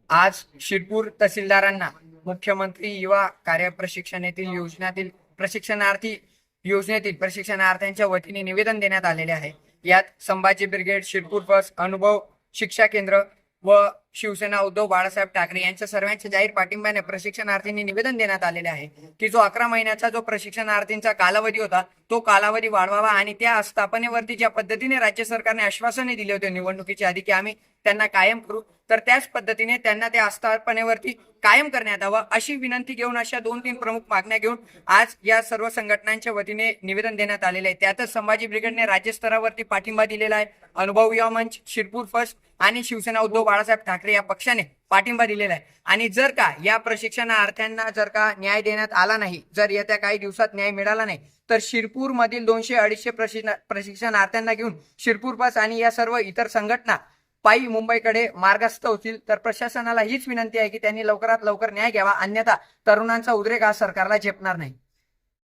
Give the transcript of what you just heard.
आज शिरपूर तहसीलदारांना मुख्यमंत्री युवा कार्य प्रशिक्षणार्थी योजनेतील प्रशिक्षणार्थ्यांच्या वतीने निवेदन देण्यात आलेले आहे। यात संभाजी ब्रिगेड, शिरपूर बस, अनुभव शिक्षा केंद्र व शिवसेना उद्धव बाळासाहेब ठाकरे यांच्या सर्वांच्या जाहीर पाठिंब्याने प्रशिक्षणार्थींनी निवेदन देण्यात आलेले आहे की जो 11 महिन्याचा जो प्रशिक्षणार्थींचा कालावधी होता तो कालावधी वाढवावा आणि त्या आस्थापनेवरती ज्या पद्धतीने राज्य सरकारने आश्वासने दिले होते निवडणुकीच्या आधी की आम्ही त्यांना कायम करू, तर त्याच पद्धतीने त्यांना त्या आस्थापनेवरती कायम करण्यात यावं अशी विनंती घेऊन अशा 2-3 प्रमुख मागण्या घेऊन आज या सर्व संघटनांच्या वतीने निवेदन देण्यात आलेले आहे। त्यातच संभाजी ब्रिगेडने राज्य स्तरावरती पाठिंबा दिलेला आहे, अनुभव युवा मंच, शिरपूर फर्स्ट आणि शिवसेना उद्धव बाळासाहेब ठाकरे या पक्षाने पाठिंबा दिलेला आहे। आणि जर का या प्रशिक्षणार्थ्यांना जर का न्याय देण्यात आला नाही, जर येत्या काही दिवसात न्याय मिळाला नाही, तर शिरपूर मधील 200-250 प्रशिक्षणार्थ्यांना घेऊन शिरपूर पास आणि या सर्व इतर संघटना पायी मुंबईकडे मार्गस्थ होतील। तर प्रशासनाला हीच विनंती आहे की त्यांनी लवकरात लवकर न्याय घ्यावा, अन्यथा तरुणांचा उद्रेक हा सरकारला झेपणार नाही।